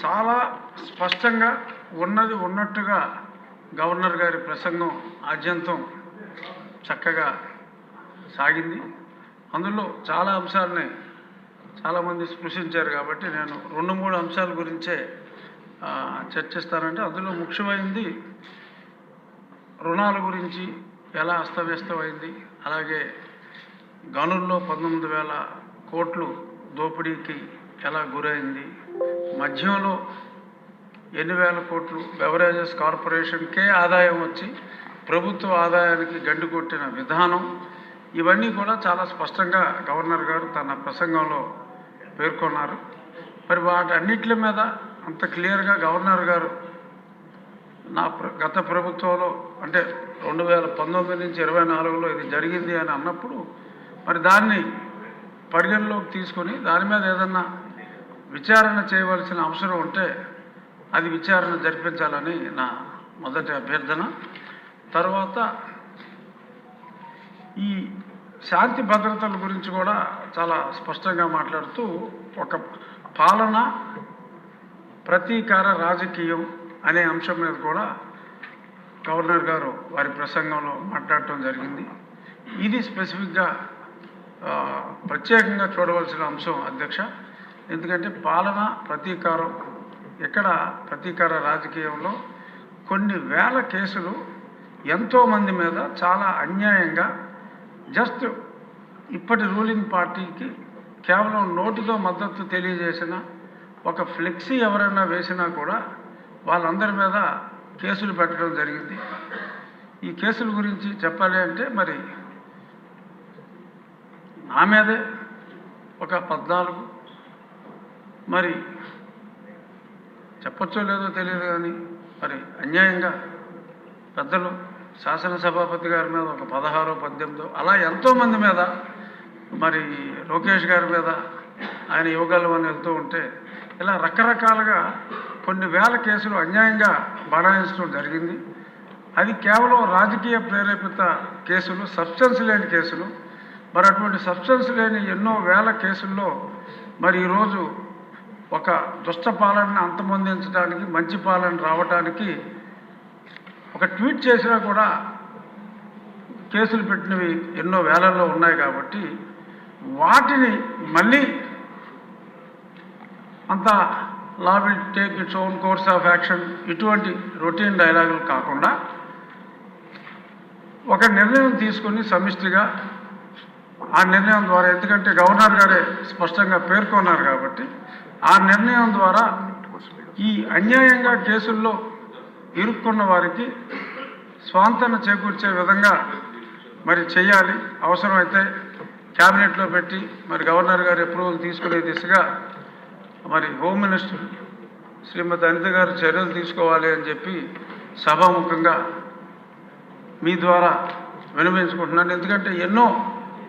చాలా స్పష్టంగా ఉన్నది ఉన్నట్టుగా గవర్నర్ గారి ప్రసంగం ఆద్యంతం చక్కగా సాగింది. అందులో చాలా అంశాలని చాలామంది స్పృశించారు కాబట్టి నేను 2-3 అంశాల గురించే చర్చిస్తానంటే, అందులో ముఖ్యమైనది రుణాల గురించి ఎలా అస్తవ్యస్తమైంది, అలాగే గనుల్లో 19,000 కోట్లు దోపిడీకి ఎలా గురైంది, మద్యంలో ఎన్ని వేల కోట్లు బెవరేజెస్ కార్పొరేషన్కే ఆదాయం వచ్చి ప్రభుత్వ ఆదాయానికి గండి కొట్టిన విధానం, ఇవన్నీ కూడా చాలా స్పష్టంగా గవర్నర్ గారు తన ప్రసంగంలో పేర్కొన్నారు. మరి వాటన్నిటి మీద అంత క్లియర్గా గవర్నర్ గారు గత ప్రభుత్వంలో అంటే 2019 నుంచి 24లో ఇది జరిగింది అని అన్నప్పుడు, మరి దాన్ని పరిగణలోకి తీసుకొని దాని మీద ఏదన్నా విచారణ చేయవలసిన అవసరం ఉంటే అది విచారణ జరిపించాలని నా మొదటి అభ్యర్థన. తర్వాత ఈ శాంతి భద్రతల గురించి కూడా చాలా స్పష్టంగా మాట్లాడుతూ ఒక పాలన ప్రతీకార రాజకీయం అనే అంశం మీద కూడా గవర్నర్ గారు వారి ప్రసంగంలో మాట్లాడటం జరిగింది. ఇది స్పెసిఫిక్గా ప్రత్యేకంగా చూడవలసిన అంశం అధ్యక్ష. ఎందుకంటే పాలన ప్రతీకారం, ఇక్కడ ప్రతీకార రాజకీయంలో కొన్ని వేల కేసులు ఎంతోమంది మీద చాలా అన్యాయంగా జస్ట్ ఇప్పటి రూలింగ్ పార్టీకి కేవలం నోటితో మద్దతు తెలియజేసిన ఒక ఫ్లెక్సీ ఎవరైనా వేసినా కూడా వాళ్ళందరి మీద కేసులు పెట్టడం జరిగింది. ఈ కేసుల గురించి చెప్పాలి అంటే మరి నా మీదే ఒక 14, మరి చెప్పచ్చో లేదో తెలియదు కానీ మరి అన్యాయంగా పెద్దలు శాసనసభాపతి గారి మీద ఒక 16, 18 అలా ఎంతోమంది మీద, మరి లోకేష్ గారి మీద ఆయన యువగలం అని వెళ్తూ ఉంటే ఇలా రకరకాలుగా కొన్ని వేల కేసులు అన్యాయంగా బనాయించడం జరిగింది. అది కేవలం రాజకీయ ప్రేరేపిత కేసులు, సబ్స్టెన్స్ లేని కేసులు. మరి అటువంటి సబ్స్టెన్స్ లేని ఎన్నో వేల కేసుల్లో మరి ఈరోజు ఒక దుష్ట పాలనను అంతమొందించడానికి, మంచి పాలన రావడానికి ఒక ట్వీట్ చేసినా కూడా కేసులు పెట్టినవి ఎన్నో వేలల్లో ఉన్నాయి. కాబట్టి వాటిని మళ్ళీ అంత law will take its own course of action ఇటువంటి రొటీన్ డైలాగులు కాకుండా ఒక నిర్ణయం తీసుకొని సమిష్టిగా ఆ నిర్ణయం ద్వారా, ఎందుకంటే గవర్నర్ గారే స్పష్టంగా పేర్కొన్నారు కాబట్టి ఆ నిర్ణయం ద్వారా ఈ అన్యాయంగా కేసుల్లో ఇరుక్కున్న వారికి స్వాంతన చేకూర్చే విధంగా మరి చేయాలి. అవసరమైతే క్యాబినెట్లో పెట్టి మరి గవర్నర్ గారు అప్రూవల్ తీసుకునే దిశగా మరి హోమ్ మినిస్టర్ శ్రీమతి అనిత గారు చర్యలు తీసుకోవాలి అని చెప్పి సభాముఖంగా మీ ద్వారా విన్నవించుకుంటున్నాను. ఎందుకంటే ఎన్నో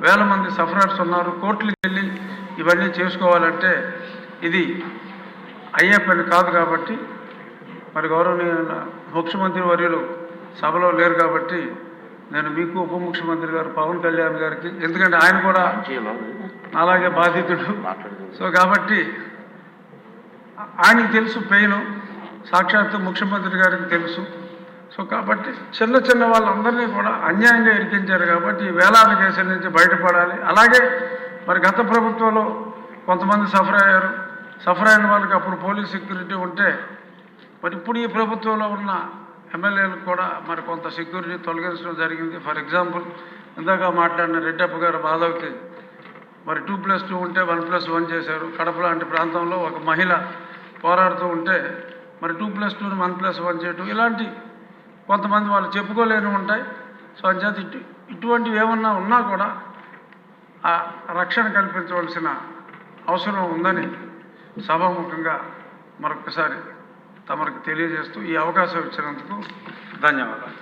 వేల మంది సఫరర్స్ ఉన్నారు. కోర్టులకు వెళ్ళి ఇవన్నీ చేసుకోవాలంటే ఇది అయ్యే పని కాదు. కాబట్టి మరి గౌరవనీయ ముఖ్యమంత్రి వర్యులు సభలో లేరు కాబట్టి నేను మీకు, ఉప ముఖ్యమంత్రి గారు పవన్ కళ్యాణ్ గారికి, ఎందుకంటే ఆయన కూడా అలాగే బాధితుడు. సో కాబట్టి ఆయనకి తెలుసు పెయిన్, సాక్షాత్తు ముఖ్యమంత్రి గారికి తెలుసు. సో కాబట్టి చిన్న చిన్న వాళ్ళందరినీ కూడా అన్యాయంగా ఇరికించారు. కాబట్టి వేలాది కేసుల నుంచి బయటపడాలి. అలాగే మరి గత ప్రభుత్వంలో కొంతమంది సఫర్ అయిన వాళ్ళకి అప్పుడు పోలీస్ సెక్యూరిటీ ఉంటే, మరి ఇప్పుడు ఈ ప్రభుత్వంలో ఉన్న ఎమ్మెల్యేలకు కూడా మరి కొంత సెక్యూరిటీ తొలగించడం జరిగింది. ఫర్ ఎగ్జాంపుల్ ఇందాక మాట్లాడిన రెడ్డప్ప గారు మాధవ్కి మరి 2+2 ఉంటే 1+1 చేశారు. కడప లాంటి ప్రాంతంలో ఒక మహిళ పోరాడుతూ ఉంటే మరి 2+2ని 1+1 చేయటం, ఇలాంటి కొంతమంది వాళ్ళు చెప్పుకోలేని ఉంటాయి. సో అంచేత ఇటువంటివి ఏమన్నా ఉన్నా కూడా ఆ రక్షణ కల్పించవలసిన అవసరం ఉందని సభాముఖంగా మరొకసారి తమరికి తెలియజేస్తూ ఈ అవకాశం ఇచ్చినందుకు ధన్యవాదాలు.